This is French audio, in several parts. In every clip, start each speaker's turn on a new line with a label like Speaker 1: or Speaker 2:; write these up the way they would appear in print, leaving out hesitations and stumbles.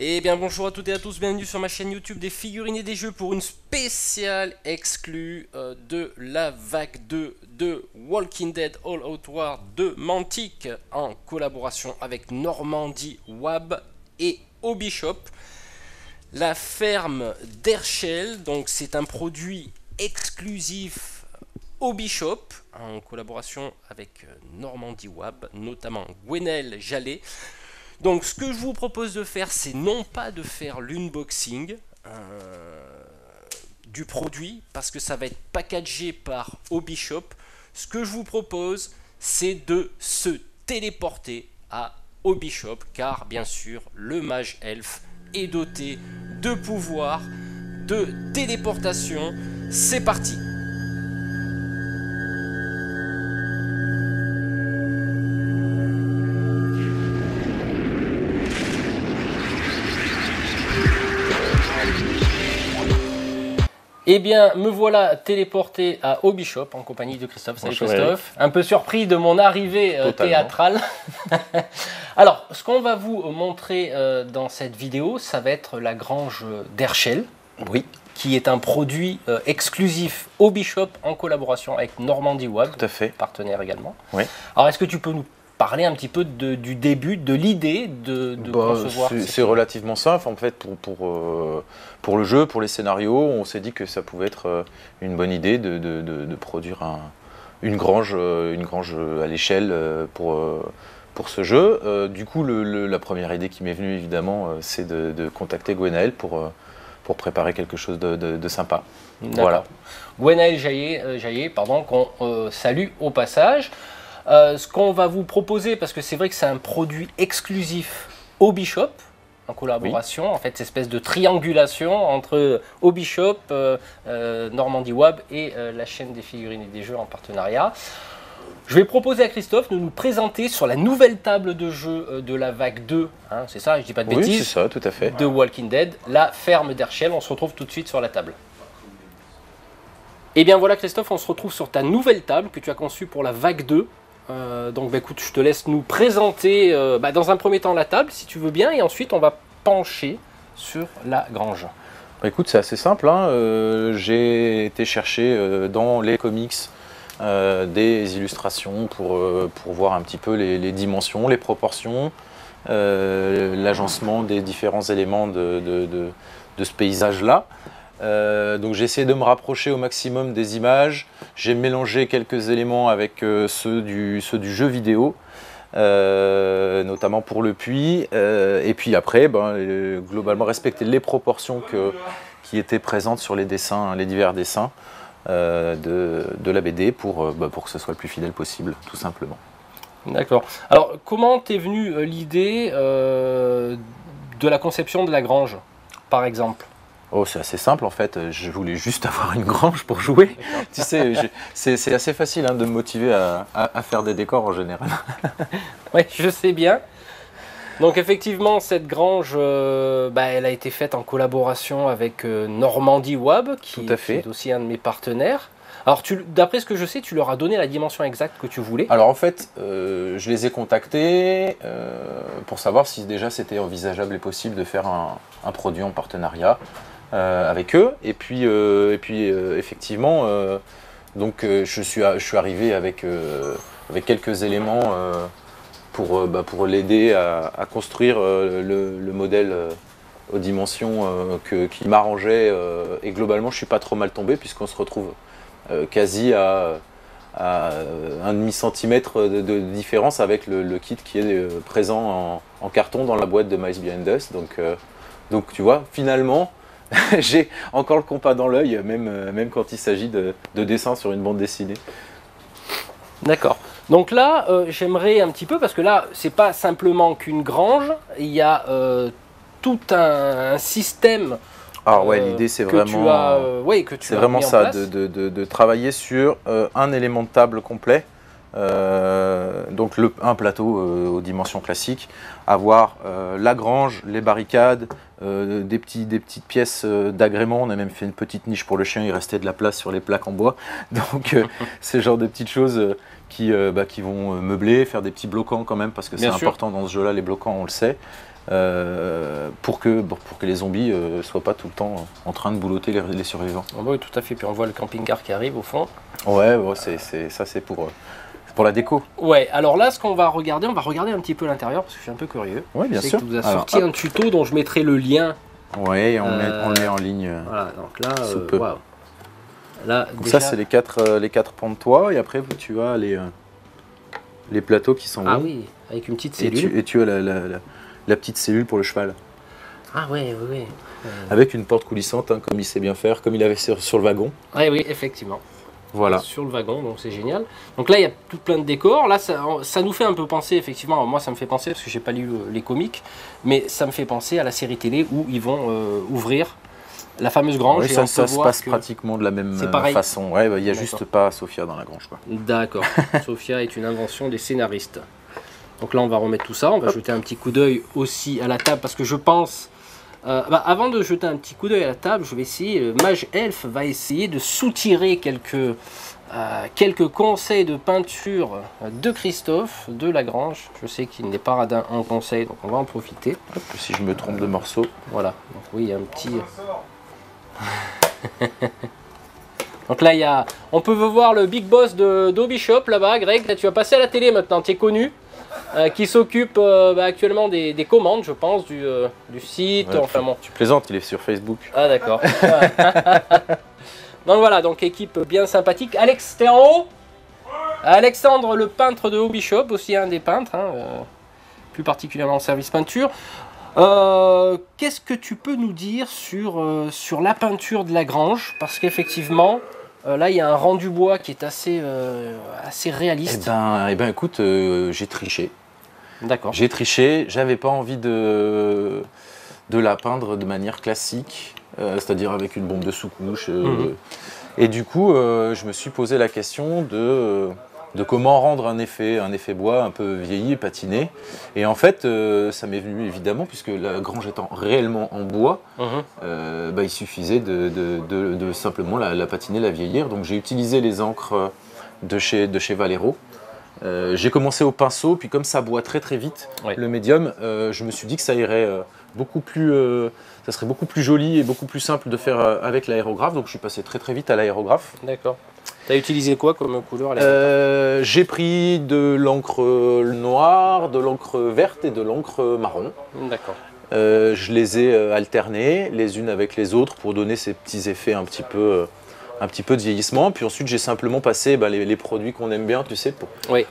Speaker 1: Eh bien bonjour à toutes et à tous, bienvenue sur ma chaîne YouTube des figurines et des jeux pour une spéciale exclue de la vague 2 de Walking Dead All Out War de Mantic en collaboration avec Normandie Wab et Hobbyshop. La ferme d'Herschel, donc c'est un produit exclusif Hobbyshop en collaboration avec Normandie Wab, notamment Gwenel Jallet. Donc ce que je vous propose de faire, c'est non pas de faire l'unboxing du produit, parce que ça va être packagé par Hobbyshop. Ce que je vous propose, c'est de se téléporter à Hobbyshop, car bien sûr, le mage elfe est doté de pouvoirs de téléportation. C'est parti! Eh bien, me voilà téléporté à Hobbyshop en compagnie de Christophe. Salut Christophe. Un peu surpris de mon arrivée théâtrale. Alors, ce qu'on va vous montrer dans cette vidéo, ça va être la grange d'Herschel. Oui. Qui est un produit exclusif Hobbyshop en collaboration avec Normandie Wab. Tout à fait. Partenaire également. Oui. Alors, est-ce que tu peux nous parler un petit peu du début, de l'idée de concevoir?
Speaker 2: C'est relativement simple en fait pour le jeu, pour les scénarios. On s'est dit que ça pouvait être une bonne idée de produire une grange à l'échelle pour ce jeu. Du coup, la première idée qui m'est venue évidemment, c'est de contacter Gwenel pour préparer quelque chose de sympa. Voilà.
Speaker 1: Gwenel Jallet, pardon, qu'on salue au passage. Ce qu'on va vous proposer, parce que c'est vrai que c'est un produit exclusif Hobbyshop, en collaboration, en fait, cette espèce de triangulation entre Hobbyshop, Normandie Wab et la chaîne des figurines et des jeux en partenariat. Je vais proposer à Christophe de nous présenter sur la nouvelle table de jeu de la vague 2, hein, c'est ça, je dis pas de bêtises?
Speaker 2: Oui, c'est ça, tout à fait.
Speaker 1: De Walking Dead, la ferme d'Herschel. On se retrouve tout de suite sur la table. Et bien voilà Christophe, on se retrouve sur ta nouvelle table que tu as conçue pour la vague 2. Donc bah, écoute, je te laisse nous présenter dans un premier temps la table si tu veux bien, et ensuite on va pencher sur la grange.
Speaker 2: Bah, écoute, c'est assez simple, hein. J'ai été chercher dans les comics des illustrations pour voir un petit peu les dimensions, les proportions, l'agencement des différents éléments de ce paysage-là. Donc j'ai essayé de me rapprocher au maximum des images. J'ai mélangé quelques éléments avec ceux du jeu vidéo, notamment pour le puits. Et puis après, globalement respecter les proportions qui étaient présentes sur les dessins, les divers dessins de la BD pour que ce soit le plus fidèle possible, tout simplement.
Speaker 1: D'accord. Alors comment t'es venue l'idée de la conception de la grange, par exemple?
Speaker 2: Oh, c'est assez simple en fait, je voulais juste avoir une grange pour jouer. Tu sais, c'est assez facile hein, de me motiver à faire des décors en général.
Speaker 1: Oui, je sais bien. Donc effectivement, cette grange, elle a été faite en collaboration avec Normandie Wab, qui est aussi un de mes partenaires. Alors, d'après ce que je sais, tu leur as donné la dimension exacte que tu voulais.
Speaker 2: Alors en fait, je les ai contactés pour savoir si déjà c'était envisageable et possible de faire un produit en partenariat avec eux. Et puis effectivement, je suis arrivé avec quelques éléments pour l'aider à construire le modèle aux dimensions qui m'arrangeait. Et globalement, je ne suis pas trop mal tombé puisqu'on se retrouve quasi à 1,5 centimètre de différence avec le kit qui est présent en carton dans la boîte de Mice Behind Us. Donc tu vois, finalement, j'ai encore le compas dans l'œil, même quand il s'agit de dessins sur une bande dessinée.
Speaker 1: D'accord. Donc là, j'aimerais un petit peu, parce que là, c'est pas simplement qu'une grange, il y a tout un système.
Speaker 2: Alors ouais, l'idée c'est vraiment, ça, de travailler sur un élément de table complet. Donc un plateau aux dimensions classiques, avoir la grange, les barricades, des petites pièces d'agrément. On a même fait une petite niche pour le chien, il restait de la place sur les plaques en bois. Donc c'est le genre de petites choses qui vont meubler, faire des petits bloquants quand même, parce que c'est important dans ce jeu-là, les bloquants, on le sait. pour que les zombies soient pas tout le temps en train de boulotter les survivants.
Speaker 1: Ah oui, tout à fait. Puis on voit le camping-car qui arrive au fond.
Speaker 2: Ouais, ça c'est pour la déco.
Speaker 1: Ouais, alors là, ce qu'on va regarder, on va regarder un petit peu l'intérieur parce que je suis un peu curieux.
Speaker 2: Oui, bien
Speaker 1: Je sais
Speaker 2: sûr.
Speaker 1: que tu nous as sorti un tuto dont je mettrai le lien.
Speaker 2: Oui, on le met en ligne.
Speaker 1: Voilà, donc là,
Speaker 2: sous peu.
Speaker 1: waouh. Là,
Speaker 2: Donc
Speaker 1: déjà...
Speaker 2: ça, c'est les quatre pans de toit, et après, tu as les plateaux qui s'en vont.
Speaker 1: Ah oui, avec une petite cellule.
Speaker 2: Et tu as la petite cellule pour le cheval.
Speaker 1: Ah ouais, oui, oui.
Speaker 2: Avec une porte coulissante, hein, comme il sait bien faire, comme il avait sur le wagon.
Speaker 1: Ouais, oui, effectivement.
Speaker 2: Voilà.
Speaker 1: Sur le wagon, donc c'est génial. Donc là, il y a tout plein de décors. Là, ça nous fait un peu penser, effectivement. Alors, moi, ça me fait penser, parce que j'ai pas lu les comics, mais ça me fait penser à la série télé où ils vont ouvrir la fameuse grange.
Speaker 2: Oui,
Speaker 1: et
Speaker 2: ça se passe pratiquement de la même façon. Ouais, il n'y a juste pas Sophia dans la grange, quoi.
Speaker 1: D'accord. Sophia est une invention des scénaristes. Donc là, on va remettre tout ça. On va jeter un petit coup d'œil aussi à la table, parce que je pense... avant de jeter un petit coup d'œil à la table, je vais essayer, le mage elfe va essayer de soutirer quelques conseils de peinture de Christophe de Lagrange. Je sais qu'il n'est pas radin en conseil, donc on va en profiter.
Speaker 2: Hop, si je me trompe de morceau.
Speaker 1: Voilà, donc oui, il y a un petit... Donc là, on peut voir le big boss d'Hobbyshop là-bas, Greg. Là, tu vas passer à la télé maintenant, tu es connu. Qui s'occupe actuellement des commandes, je pense, du site.
Speaker 2: Ouais,
Speaker 1: enfin bon.
Speaker 2: Tu plaisantes, il est sur Facebook.
Speaker 1: Ah d'accord. Donc voilà, donc équipe bien sympathique. Alex, t'es en haut? Alexandre, le peintre de Hobbyshop, aussi un des peintres, hein, plus particulièrement en service peinture. Qu'est-ce que tu peux nous dire sur la peinture de Lagrange? Parce qu'effectivement, là, il y a un rendu bois qui est assez réaliste.
Speaker 2: Eh ben, écoute, j'ai triché.
Speaker 1: D'accord.
Speaker 2: J'ai triché, j'avais pas envie de la peindre de manière classique, c'est-à-dire avec une bombe de sous-couche. Et du coup, je me suis posé la question de comment rendre un effet bois un peu vieilli et patiné. Et en fait, ça m'est venu évidemment, puisque la grange étant réellement en bois, il suffisait de simplement la patiner, la vieillir. Donc j'ai utilisé les encres de chez Valero. J'ai commencé au pinceau, puis comme ça boit très très vite, le médium, je me suis dit que ça irait ça serait beaucoup plus joli et beaucoup plus simple de faire avec l'aérographe. Donc je suis passé très très vite à l'aérographe.
Speaker 1: D'accord. Tu as utilisé quoi comme couleur?
Speaker 2: J'ai pris de l'encre noire, de l'encre verte et de l'encre marron.
Speaker 1: D'accord.
Speaker 2: Je les ai alternées les unes avec les autres pour donner ces petits effets un petit peu de vieillissement. Puis ensuite, j'ai simplement passé les produits qu'on aime bien, tu sais,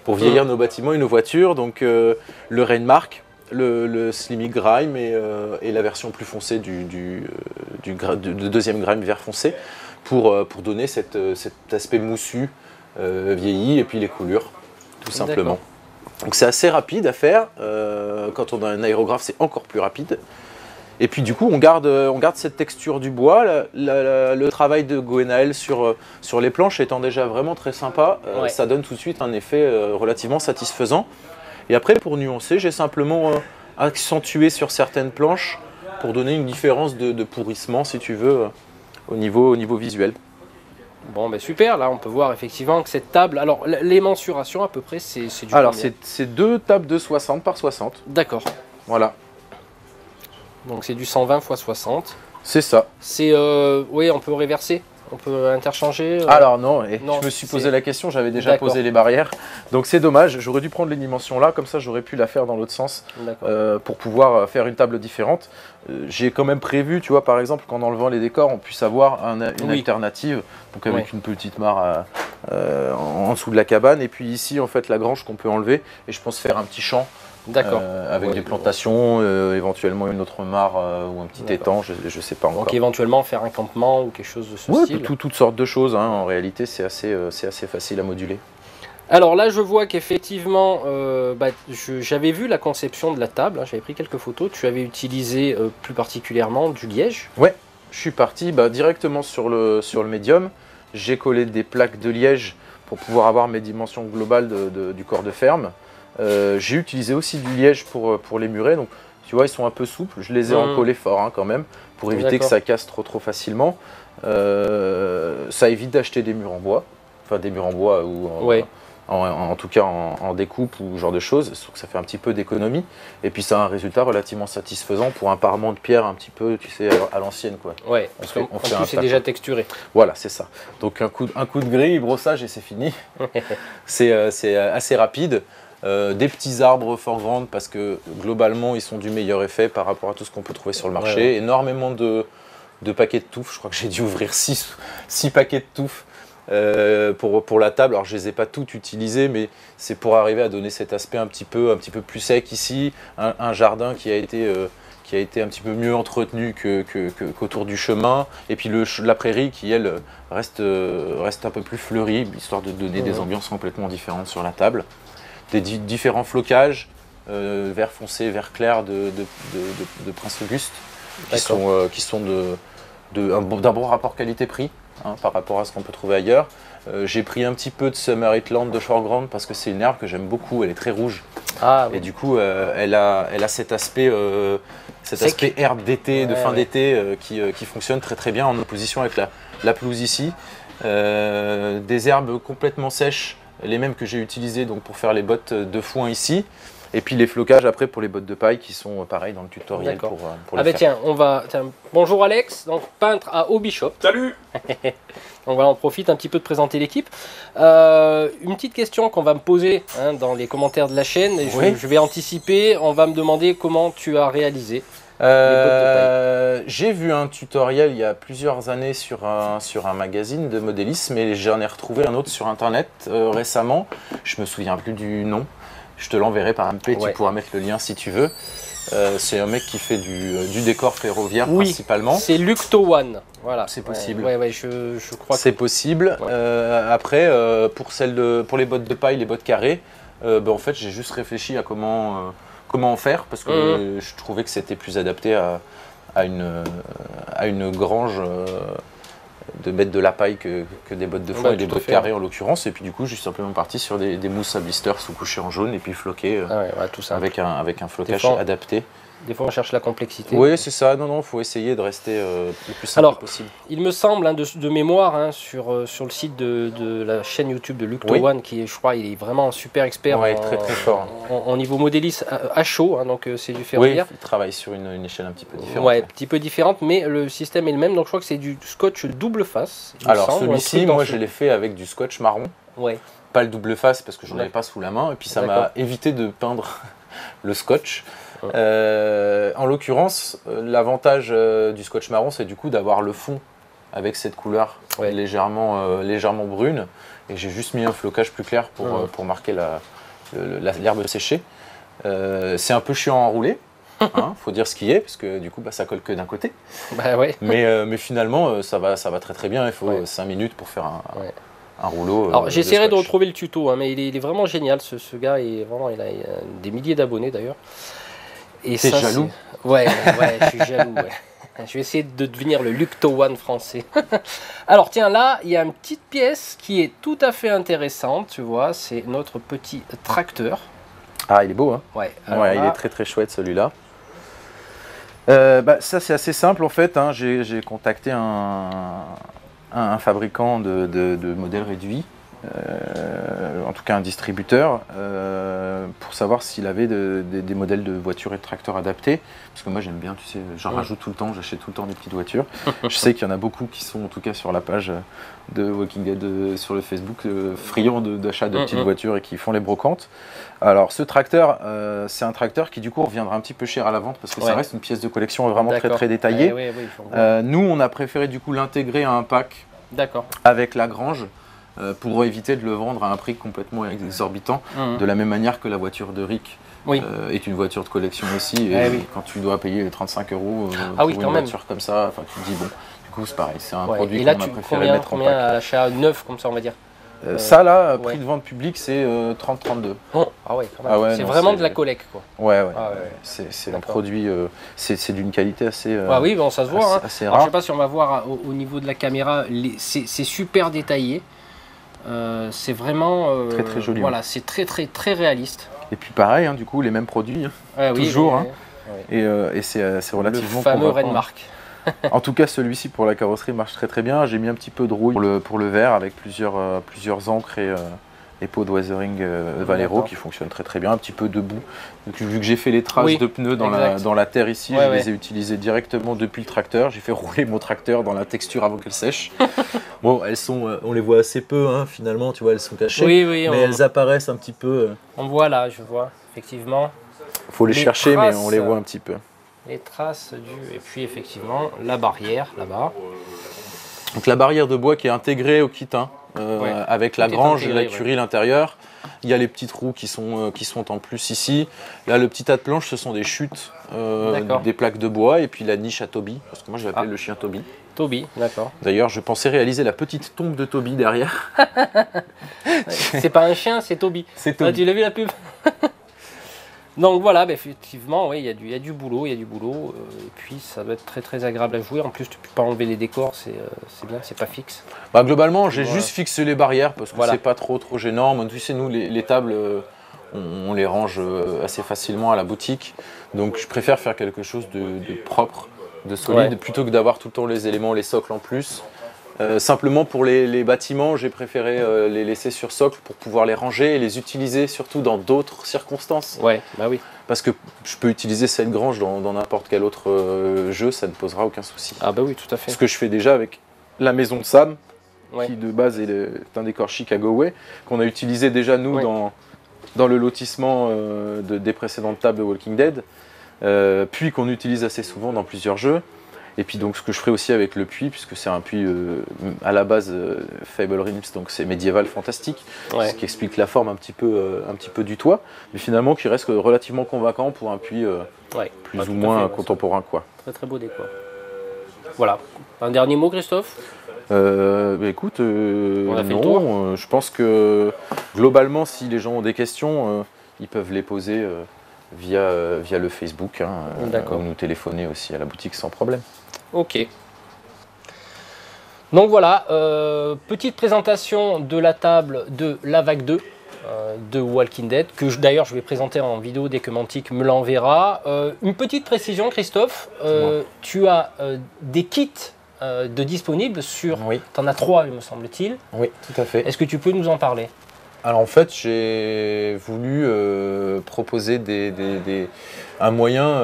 Speaker 2: pour vieillir nos bâtiments et nos voitures. Donc le Rainmark, le Slimmy Grime et la version plus foncée du deuxième grime vert foncé pour donner cet aspect moussu, vieilli, et puis les coulures, tout simplement. Donc c'est assez rapide à faire. Quand on a un aérographe, c'est encore plus rapide. Et puis du coup, on garde cette texture du bois. Le travail de Gwenaël sur les planches étant déjà vraiment très sympa, ça donne tout de suite un effet relativement satisfaisant. Et après, pour nuancer, j'ai simplement accentué sur certaines planches pour donner une différence de pourrissement, si tu veux, au niveau visuel.
Speaker 1: Bon, ben super, là on peut voir effectivement que cette table, alors les mensurations à peu près, c'est du
Speaker 2: Alors
Speaker 1: combien?
Speaker 2: c'est deux tables de 60 par 60.
Speaker 1: D'accord.
Speaker 2: Voilà.
Speaker 1: Donc c'est du 120 x 60.
Speaker 2: C'est ça.
Speaker 1: C'est, oui, on peut réverser, on peut interchanger.
Speaker 2: Alors non,
Speaker 1: non,
Speaker 2: je me suis posé la question, j'avais déjà posé les barrières. Donc c'est dommage, j'aurais dû prendre les dimensions là, comme ça j'aurais pu la faire dans l'autre sens pour pouvoir faire une table différente. J'ai quand même prévu, tu vois, par exemple, qu'en enlevant les décors, on puisse avoir une alternative, donc avec une petite mare en dessous de la cabane. Et puis ici, en fait, la grange qu'on peut enlever, et je pense faire un petit champ. Avec des plantations, éventuellement une autre mare ou un petit étang, je ne sais pas encore.
Speaker 1: Donc éventuellement faire un campement ou quelque chose de ce style.
Speaker 2: Toutes sortes de choses, hein. En réalité c'est assez facile à moduler.
Speaker 1: Alors là je vois qu'effectivement, j'avais vu la conception de la table, hein, j'avais pris quelques photos, tu avais utilisé plus particulièrement du liège.
Speaker 2: Ouais, je suis parti directement sur le médium, j'ai collé des plaques de liège pour pouvoir avoir mes dimensions globales du corps de ferme. J'ai utilisé aussi du liège pour les murets, donc tu vois ils sont un peu souples, je les ai encollés fort hein, quand même, pour éviter que ça casse trop facilement. Ça évite d'acheter des murs en bois, enfin des murs en bois ou en tout cas en découpe ou ce genre de choses. Je trouve que ça fait un petit peu d'économie. Et puis ça a un résultat relativement satisfaisant pour un parement de pierre un petit peu, tu sais, à l'ancienne, quoi.
Speaker 1: Ouais, parce qu'en plus c'est déjà texturé.
Speaker 2: Voilà, c'est ça. Donc un coup de grille, brossage et c'est fini. C'est assez rapide. Des petits arbres fort grandes parce que globalement ils sont du meilleur effet par rapport à tout ce qu'on peut trouver sur le marché. Ouais. Énormément de paquets de touffes. Je crois que j'ai dû ouvrir 6 paquets de touffes. Pour la table, alors je les ai pas toutes utilisées, mais c'est pour arriver à donner cet aspect un petit peu plus sec ici, un jardin qui a été un petit peu mieux entretenu qu'autour du chemin, et puis la prairie qui elle reste un peu plus fleurie, histoire de donner des ambiances complètement différentes sur la table. Des différents flocages, vert foncé, vert clair de Prince Auguste, qui sont d'un bon rapport qualité-prix. Par rapport à ce qu'on peut trouver ailleurs. J'ai pris un petit peu de Summer Heatland de Shoreground parce que c'est une herbe que j'aime beaucoup, elle est très rouge. Ah, oui. Et du coup, elle a cet aspect herbe d'été, de fin d'été qui fonctionne très très bien en opposition avec la pelouse ici. Des herbes complètement sèches, les mêmes que j'ai utilisées donc, pour faire les bottes de foin ici. Et puis les flocages après pour les bottes de paille qui sont pareils dans le tutoriel pour les faire.
Speaker 1: Tiens, bonjour Alex, donc peintre à Hobby Shop.
Speaker 3: Salut.
Speaker 1: Donc voilà, on profite un petit peu de présenter l'équipe. Une petite question qu'on va me poser dans les commentaires de la chaîne, et je vais anticiper, on va me demander comment tu as réalisé les bottes de paille.
Speaker 2: J'ai vu un tutoriel il y a plusieurs années sur un magazine de modélisme et j'en ai retrouvé un autre sur internet récemment. Je me souviens plus du nom. Je te l'enverrai par MP, tu pourras mettre le lien si tu veux. C'est un mec qui fait du décor ferroviaire principalement.
Speaker 1: C'est Lucto One. Voilà.
Speaker 2: C'est possible.
Speaker 1: Je crois que
Speaker 2: c'est possible. Après, pour les bottes de paille, les bottes carrées, en fait, j'ai juste réfléchi à comment en faire parce que je trouvais que c'était plus adapté à une grange. De mettre de la paille que des bottes de foin et des bottes carrées en l'occurrence. Et puis du coup, je suis simplement parti sur des mousses à blister sous-couchées en jaune et puis floquées
Speaker 1: tout ça.
Speaker 2: avec un flocage adapté.
Speaker 1: Des fois, on cherche la complexité.
Speaker 2: Oui, c'est ça. Non, il faut essayer de rester le plus simple possible.
Speaker 1: Il me semble, de mémoire, sur le site de la chaîne YouTube de Lucto One, qui est, je crois, il est vraiment un super expert
Speaker 2: très fort.
Speaker 1: En niveau modéliste à chaud, donc c'est du ferroviaire.
Speaker 2: Oui, il travaille sur une échelle un petit peu différente.
Speaker 1: Oui, un petit peu différente, mais le système est le même. Donc je crois que c'est du scotch double face.
Speaker 2: Alors celui-ci, moi je l'ai fait avec du scotch marron.
Speaker 1: Ouais.
Speaker 2: Pas le double face parce que je n'en avais pas sous la main. Et puis ça m'a évité de peindre le scotch. En l'occurrence, l'avantage du scotch marron, c'est du coup d'avoir le fond avec cette couleur légèrement brune. Et j'ai juste mis un flocage plus clair pour marquer l'herbe séchée. C'est un peu chiant à enrouler, faut dire ce qui est, parce que du coup ça colle que d'un côté. Mais finalement ça va très très bien. Il faut 5 minutes pour faire un rouleau.
Speaker 1: Alors j'essaierai de retrouver le tuto, mais il est vraiment génial. Ce gars, il a des milliers d'abonnés d'ailleurs.
Speaker 2: T'es jaloux?
Speaker 1: Ouais, je suis jaloux. Je vais essayer de devenir le Lucto One français. Alors tiens, là, il y a une petite pièce qui est tout à fait intéressante, tu vois, c'est notre petit tracteur.
Speaker 2: Ah, il est beau, hein?
Speaker 1: Ouais,
Speaker 2: il est très très chouette celui-là. Ça c'est assez simple en fait, j'ai contacté un fabricant de modèles réduits. En tout cas un distributeur, pour savoir s'il avait des modèles de voitures et de tracteurs adaptés. Parce que moi j'aime bien, tu sais, j'en rajoute tout le temps, j'achète tout le temps des petites voitures. Je sais qu'il y en a beaucoup qui sont en tout cas sur la page de Walking Dead sur le Facebook, friands d'achat de petites voitures et qui font les brocantes. Alors ce tracteur, c'est un tracteur qui du coup reviendra un petit peu cher à la vente parce que ça reste une pièce de collection vraiment très très détaillée. Nous on a préféré du coup l'intégrer à un pack avec la grange. Pour éviter de le vendre à un prix complètement exorbitant, de la même manière que la voiture de Rick est une voiture de collection aussi, et quand tu dois payer 35 € pour une voiture comme ça, tu te dis bon, du coup c'est pareil, c'est un produit qu'on a préféré mettre en pack.
Speaker 1: À l'achat neuf comme ça on va dire
Speaker 2: ça là, prix de vente public c'est 30-32.
Speaker 1: Ah ouais, quand même. C'est vraiment de la collecte quoi.
Speaker 2: C'est un produit, c'est d'une qualité assez
Speaker 1: ça se voit.
Speaker 2: Assez
Speaker 1: Alors,
Speaker 2: rare.
Speaker 1: je sais pas si on va voir au niveau de la caméra, c'est super détaillé. C'est vraiment
Speaker 2: très très joli.
Speaker 1: Voilà, c'est très très très réaliste.
Speaker 2: Et puis pareil, du coup les mêmes produits, toujours. Et c'est relativement
Speaker 1: le fameux Renmark.
Speaker 2: En tout cas, celui-ci pour la carrosserie marche très très bien. J'ai mis un petit peu de rouille pour le verre avec plusieurs encres Epo de Weathering Valero
Speaker 1: D'accord.
Speaker 2: qui fonctionne très très bien, un petit peu debout. Donc, vu que j'ai fait les traces
Speaker 1: Oui,
Speaker 2: de pneus dans
Speaker 1: exact.
Speaker 2: la terre ici,
Speaker 1: Ouais,
Speaker 2: je
Speaker 1: ouais.
Speaker 2: les ai utilisées directement depuis le tracteur. J'ai fait rouler mon tracteur dans la texture avant qu'elle sèche. Bon, elles sont, on les voit assez peu hein, finalement, tu vois, elles sont cachées.
Speaker 1: Oui, oui,
Speaker 2: mais elles apparaissent un petit peu.
Speaker 1: on voit là, je vois, effectivement,
Speaker 2: Faut les
Speaker 1: Les
Speaker 2: chercher, mais
Speaker 1: traces.
Speaker 2: on les voit un petit peu.
Speaker 1: les traces du... Et puis effectivement, la barrière, là-bas.
Speaker 2: Donc la barrière de bois qui est intégrée au kit, hein,
Speaker 1: Ouais.
Speaker 2: avec la
Speaker 1: Tout est
Speaker 2: grange,
Speaker 1: intégré,
Speaker 2: la curie, l'intérieur. Il y a les petits trous qui sont en plus ici. Là, le petit tas de planches, ce sont des chutes,
Speaker 1: D'accord.
Speaker 2: des plaques de bois, et puis la niche à Toby, parce que moi je l'appelle le chien Toby.
Speaker 1: Toby, d'accord.
Speaker 2: D'ailleurs, je pensais réaliser la petite tombe de Toby derrière.
Speaker 1: C'est pas un chien, c'est Toby.
Speaker 2: C'est
Speaker 1: Ah,
Speaker 2: Toby.
Speaker 1: tu l'as vu la pub? Donc voilà, bah, effectivement, oui, il y a du boulot, et puis ça doit être très très agréable à jouer. En plus, tu peux pas enlever les décors, c'est bien, c'est pas fixe.
Speaker 2: Bah, globalement, j'ai
Speaker 1: Voilà.
Speaker 2: juste fixé les barrières parce que
Speaker 1: Voilà.
Speaker 2: c'est pas trop gênant. Moi, tu sais, nous, les tables, on les range assez facilement à la boutique. Donc, je préfère faire quelque chose de propre, de solide,
Speaker 1: Ouais.
Speaker 2: plutôt que d'avoir tout le temps les éléments, les socles en plus. Simplement pour les bâtiments, j'ai préféré les laisser sur socle pour pouvoir les ranger et les utiliser surtout dans d'autres circonstances.
Speaker 1: Ouais, bah oui.
Speaker 2: Parce que je peux utiliser cette grange dans n'importe quel autre jeu, ça ne posera aucun souci.
Speaker 1: Ah bah oui, tout à fait.
Speaker 2: Ce que je fais déjà avec la maison de Sam,
Speaker 1: Ouais.
Speaker 2: qui de base est un décor chic à Galway, qu'on a utilisé déjà nous
Speaker 1: Ouais.
Speaker 2: dans le lotissement des précédentes tables de Walking Dead, puis qu'on utilise assez souvent dans plusieurs jeux. Et puis donc ce que je ferai aussi avec le puits, puisque c'est un puits à la base Fable Realms, donc c'est médiéval fantastique,
Speaker 1: Ouais.
Speaker 2: ce qui explique la forme un petit peu du toit, mais finalement qui reste relativement convaincant pour un puits
Speaker 1: Ouais.
Speaker 2: plus
Speaker 1: Ah,
Speaker 2: ou
Speaker 1: tout à
Speaker 2: moins
Speaker 1: fait, ouais.
Speaker 2: contemporain, quoi.
Speaker 1: Très très beau décor. Voilà. Un dernier mot, Christophe?
Speaker 2: Bah écoute,
Speaker 1: On a fait le
Speaker 2: non,
Speaker 1: tour.
Speaker 2: je pense que globalement, si les gens ont des questions, ils peuvent les poser via le Facebook, hein,
Speaker 1: D'accord.
Speaker 2: ou nous téléphoner aussi à la boutique sans problème.
Speaker 1: Ok. Donc voilà, petite présentation de la table de la vague 2 de Walking Dead, que d'ailleurs je vais présenter en vidéo dès que Mantic me l'enverra. Une petite précision, Christophe, tu as des kits de disponibles sur...
Speaker 2: Oui,
Speaker 1: Tu en as 3, il me semble-t-il.
Speaker 2: oui, tout à fait.
Speaker 1: Est-ce que tu peux nous en parler?
Speaker 2: Alors en fait, j'ai voulu proposer un moyen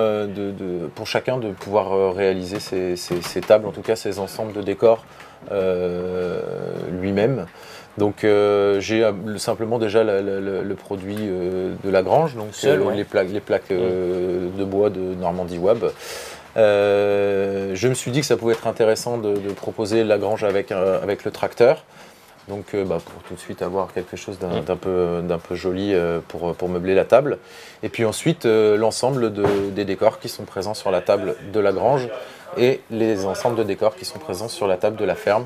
Speaker 2: pour chacun de pouvoir réaliser ces tables, en tout cas ces ensembles de décors lui-même. Donc j'ai simplement déjà le produit de la grange, donc
Speaker 1: Seul, ouais.
Speaker 2: les plaques de bois de Normandie Wab. Je me suis dit que ça pouvait être intéressant de proposer la grange avec le tracteur. Donc pour tout de suite avoir quelque chose d'un peu joli pour meubler la table. Et puis ensuite l'ensemble des décors qui sont présents sur la table de la grange et les ensembles de décors qui sont présents sur la table de la ferme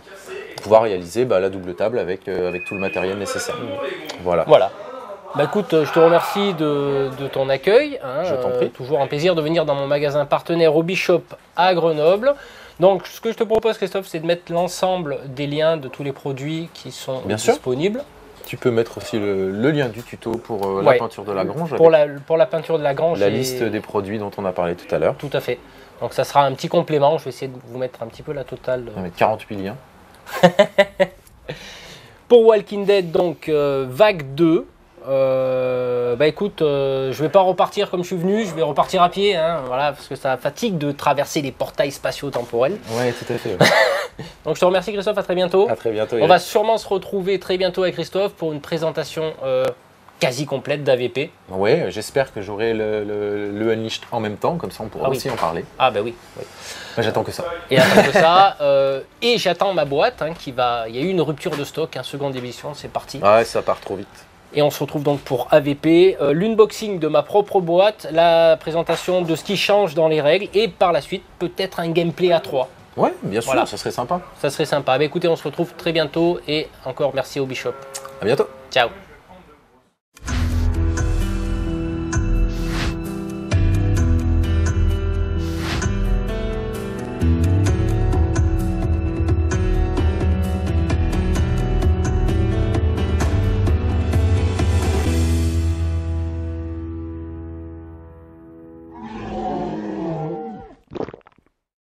Speaker 2: pour pouvoir réaliser la double table avec tout le matériel nécessaire. Voilà.
Speaker 1: Voilà. Bah écoute, je te remercie de ton accueil. Hein,
Speaker 2: Je t'en prie.
Speaker 1: toujours un plaisir de venir dans mon magasin partenaire Hobby Shop à Grenoble. Donc ce que je te propose, Christophe, c'est de mettre l'ensemble des liens de tous les produits qui sont
Speaker 2: Bien sûr.
Speaker 1: disponibles.
Speaker 2: Tu peux mettre aussi le lien du tuto pour
Speaker 1: Ouais.
Speaker 2: la peinture de la grange,
Speaker 1: Pour
Speaker 2: avec
Speaker 1: la peinture de la grange.
Speaker 2: la
Speaker 1: et-
Speaker 2: liste des produits dont on a parlé tout à l'heure.
Speaker 1: Tout à fait. Donc ça sera un petit complément. Je vais essayer de vous mettre un petit peu la totale.
Speaker 2: On met 48 liens.
Speaker 1: Pour Walking Dead, donc vague 2. Bah écoute, je vais pas repartir comme je suis venu, je vais repartir à pied, hein, voilà, parce que ça fatigue de traverser les portails spatio-temporels.
Speaker 2: Ouais, tout à fait. Ouais.
Speaker 1: Donc je te remercie Christophe, à très bientôt.
Speaker 2: À très bientôt.
Speaker 1: On va sûrement se retrouver très bientôt avec Christophe pour une présentation quasi complète d'AVP.
Speaker 2: Ouais, j'espère que j'aurai le Unleashed en même temps, comme ça on pourra
Speaker 1: Ah oui.
Speaker 2: aussi en parler.
Speaker 1: Ah bah oui. Oui.
Speaker 2: Moi, j'attends que ça.
Speaker 1: Et attends que ça, et j'attends ma boîte, hein, il y a eu une rupture de stock, hein, seconde édition, c'est parti.
Speaker 2: Ah ouais, ça part trop vite.
Speaker 1: Et on se retrouve donc pour AVP, l'unboxing de ma propre boîte, la présentation de ce qui change dans les règles, et par la suite peut-être un gameplay à 3.
Speaker 2: Ouais, bien sûr,
Speaker 1: Voilà.
Speaker 2: ça serait sympa.
Speaker 1: Ça serait sympa. Mais écoutez, on se retrouve très bientôt, et encore merci au Bishop.
Speaker 2: À bientôt.
Speaker 1: Ciao.